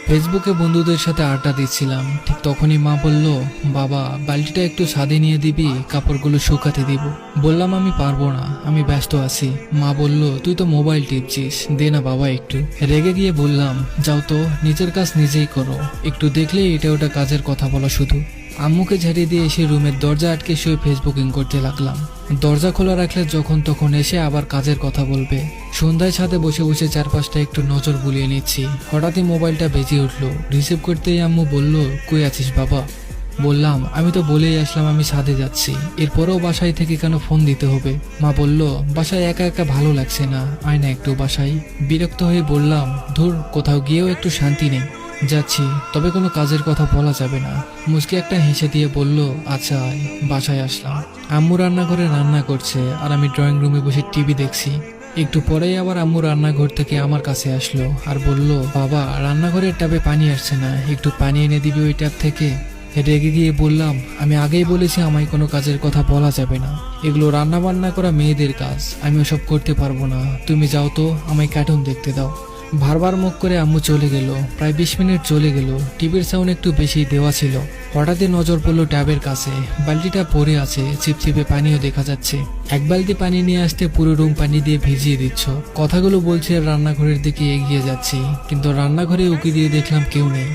ফেসবুকে বন্ধুদের সাথে আড্ডা দিচ্ছিলাম, ঠিক তখনই মা বলল, বাবা বালতিটা একটু ছাদে নিয়ে দিবি, কাপড়গুলো শুকাতে দিব। বললাম আমি পারবো না, আমি ব্যস্ত আছি। মা বলল, তুই তো মোবাইল টিপছিস, দে না বাবা একটু। রেগে গিয়ে বললাম, যাও তো, নিজের কাজ নিজেই করো, একটু দেখলে এটা ওটা কাজের কথা বলা শুধু। আম্মুকে ঝাড়িয়ে দিয়ে এসে রুমের দরজা আটকে শুয়ে ফেসবুকিং করতে লাগলাম। দরজা খোলা রাখলে যখন তখন এসে আবার কাজের কথা বলবে। সন্ধ্যায় ছাদে বসে বসে চারপাশটা একটু নজর বুলিয়ে নিচ্ছি। হঠাৎই মোবাইলটা বেজে উঠলো। রিসিভ করতেই আম্মু বলল, কই আছিস বাবা? বললাম, আমি তো বলেই আসলাম আমি ছাদে যাচ্ছি, এরপরেও বাসায় থেকে কেন ফোন দিতে হবে? মা বলল, বাসায় একা একা ভালো লাগছে না, আয় না একটু বাসায়। বিরক্ত হয়ে বললাম, ধুর, কোথাও গিয়েও একটু শান্তি নেই। যাচ্ছি, তবে কোনো কাজের কথা বলা যাবে না। মুচকি একটা হেসে দিয়ে বলল, আচ্ছা আয়। বাসায় আসলাম। আম্মু রান্নাঘরে রান্না করছে আর আমি ড্রয়িং রুমে বসে টিভি দেখছি। একটু পরেই আবার আম্মু রান্নাঘর থেকে আমার কাছে আসলো আর বলল, বাবা রান্নাঘরের ট্যাপে পানি আসছে না, একটু পানি এনে দিবি ওই ট্যাপ থেকে। রেগে গিয়ে বললাম, আমি আগেই বলেছি আমায় কোনো কাজের কথা বলা যাবে না, এগুলো রান্না বান্না করা মেয়েদের কাজ, আমি ওসব করতে পারবো না। তুমি যাও তো, আমায় কার্টুন দেখতে দাও। বারবার মুখ করে আম্মু চলে গেল। প্রায় 20 মিনিট চলে গেল। টিভির সাউন্ড একটু বেশি দেওয়া ছিল। হঠাৎই নজর পড়লো ট্যাবের কাছে। বালতিটা পড়ে আছে, চিপচিপে পানিও দেখা যাচ্ছে। এক বালতি পানি নিয়ে আসতে পুরো রুম পানি দিয়ে ভিজিয়ে দিচ্ছ। কথাগুলো বলছে রান্নাঘরের দিকে এগিয়ে যাচ্ছি, কিন্তু রান্নাঘরে উকি দিয়ে দেখলাম কেউ নেই।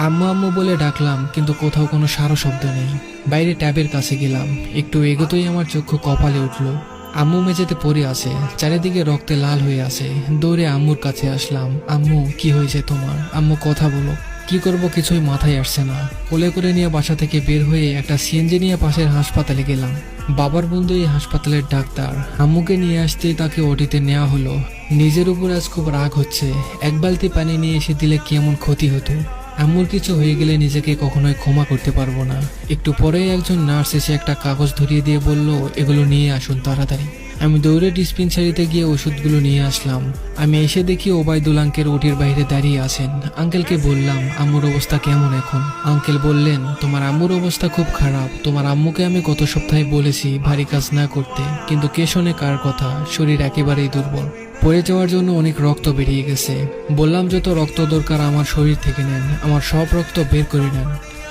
আম্মু আম্মু বলে ডাকলাম, কিন্তু কোথাও কোনো সারা শব্দ নেই। বাইরে ট্যাবের কাছে গেলাম, একটু এগোতেই আমার চক্ষু কপালে উঠলো। আম্মু মেঝেতে পড়ে আছে, চারিদিকে রক্তে লাল হয়ে আছে। দৌড়ে আম্মুর কাছে আসলাম। আম্মু, কি হয়েছে তোমার? আম্মু, কথা বলো। কি করব কিছুই মাথায় আসছে না। কোলে করে নিয়ে বাসা থেকে বের হয়ে একটা সিএনজি নিয়ে পাশের হাসপাতালে গেলাম। বাবার বন্ধু এই হাসপাতালের ডাক্তার। আম্মুকে নিয়ে আসতেই তাকে ওটিতে নেওয়া হলো। নিজের উপর আজ খুব রাগ হচ্ছে। এক বালতি পানি নিয়ে এসে দিলে কেমন ক্ষতি হতো। আম্মুর কিছু হয়ে গেলে নিজেকে কখনোই ক্ষমা করতে পারবো না। একটু পরেই একজন নার্স এসে একটা কাগজ ধরিয়ে দিয়ে বলল, এগুলো নিয়ে আসুন তাড়াতাড়ি। আমি দৌড়ে ডিসপেন্সারিতে গিয়ে ওষুধগুলো নিয়ে আসলাম। আমি এসে দেখি ওবায়দুল আঙ্কেল ওটির বাইরে দাঁড়িয়ে আছেন। আঙ্কেলকে বললাম, আম্মুর অবস্থা কেমন এখন? আঙ্কেল বললেন, তোমার আম্মুর অবস্থা খুব খারাপ। তোমার আম্মুকে আমি গত সপ্তাহে বলেছি ভারী কাজ না করতে, কিন্তু কে শোনে কার কথা? শরীর একেবারেই দুর্বল, পড়ে যাওয়ার জন্য অনেক রক্ত বেরিয়ে গেছে। বললাম, যত রক্ত দরকার আমার শরীর থেকে নেন, আমার সব রক্ত বের করে নেন।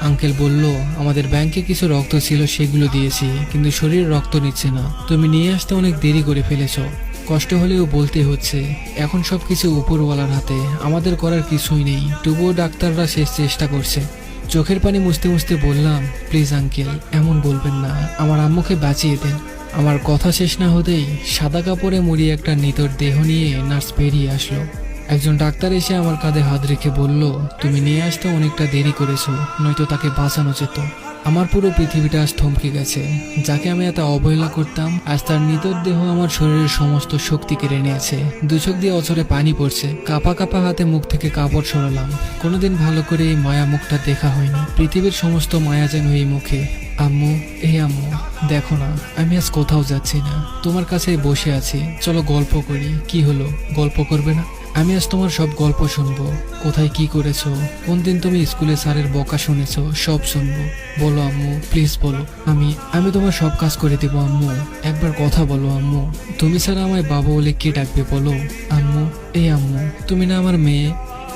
আঙ্কেল বলল, আমাদের ব্যাংকে কিছু রক্ত ছিল, সেগুলো দিয়েছি, কিন্তু শরীর রক্ত নিচ্ছে না। তুমি নিয়ে আসতে অনেক দেরি করে ফেলেছ। কষ্ট হলেও বলতে হচ্ছে, এখন সবকিছু উপরওয়ালার হাতে, আমাদের করার কিছুই নেই। তবুও ডাক্তাররা শেষ চেষ্টা করছে। চোখের পানি মুছতে মুছতে বললাম, প্লিজ আঙ্কেল, এমন বলবেন না, আমার আম্মুকে বাঁচিয়ে দেন। আমার কথা শেষ না হতেই সাদা কাপড়ে মুড়িয়ে একটা নিতর দেহ নিয়ে নার্স বেরিয়ে আসলো। একজন ডাক্তার এসে আমার কাঁধে হাত রেখে বলল, তুমি নিয়ে আসতে অনেকটা দেরি করেছো, নয়তো তাকে বাঁচানো যেত। আমার পুরো পৃথিবীটা আজ থমকে গেছে। যাকে আমি এত অবহেলা করতাম, আজ তার নিতর দেহ আমার শরীরের সমস্ত শক্তি কেড়ে নিয়েছে। দু চোখ দিয়ে অঝরে পানি পড়ছে। কাপা কাপা হাতে মুখ থেকে কাপড় সরালাম। কোনোদিন ভালো করে এই মায়া মুখটা দেখা হয়নি। পৃথিবীর সমস্ত মায়া যেন এই মুখে। আম্মু, আম্মু, দেখো না, আমি আজ কোথাও যাচ্ছি না, তোমার কাছেই বসে আছি। চলো গল্প করি। কি হলো, গল্প করবে না? আমি আজ তোমার সব গল্প শুনবো। কোথায় কি করেছো, কোন দিন তুমি স্কুলে স্যারের বকা শুনেছো, সব শুনবো। বলো আম্মু, প্লিজ বলো। আমি তোমার সব কাজ করে দেবো আম্মু। একবার কথা বলো আম্মু। তুমি ছাড়া আমায় বাবা বলে কে ডাকবে বলো? আম্মু, আম্মু, তুমি না আমার মেয়ে,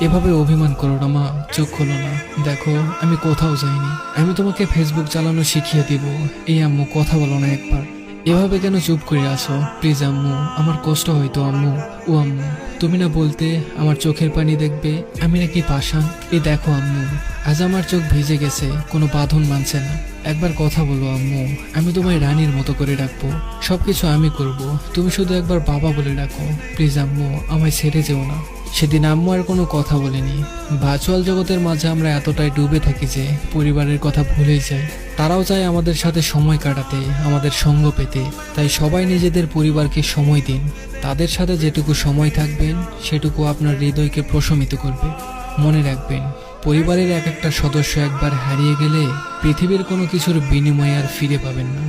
এভাবে অভিমান করো না মা। চোখ খোলো না, দেখো আমি কোথাও যাইনি। আমি তোমাকে ফেসবুক চালানো শিখিয়ে দিব। আম্মু, কথা বলো না একবার। এভাবে কেন চুপ করে আছো? প্লিজ আম্মু, আমার কষ্ট হয়তো আম্মু। ও আম্মু, তুমি না বলতে আমার চোখের পানি দেখবে? আমি নাকি পাষাণ? দেখো আম্মু, আজ আমার চোখ ভিজে গেছে, কোনো বাঁধন মানছে না। একবার কথা বলো আম্মু। আমি তোমায় রানীর মতো করে ডাকবো, সবকিছু আমি করব, তুমি শুধু একবার বাবা বলে ডাকো। প্লিজ আম্মু, আমায় ছেড়ে যেও না। সেদিন আম্মু আর কোনো কথা বলেনি। ভার্চুয়াল জগতের মাঝে আমরা এতটাই ডুবে থাকি যে পরিবারের কথা ভুলেই যাই। তারাও চায় আমাদের সাথে সময় কাটাতে, আমাদের সঙ্গ পেতে। তাই সবাই নিজেদের পরিবারকে সময় দিন। তাদের সাথে যেটুকু সময় থাকবেন সেটুকু আপনার হৃদয়কে প্রশমিত করবে। মনে রাখবেন, পরিবারের এক একটা সদস্য একবার হারিয়ে গেলে পৃথিবীর কোনো কিছুর বিনিময়ে আর ফিরে পাবেন না।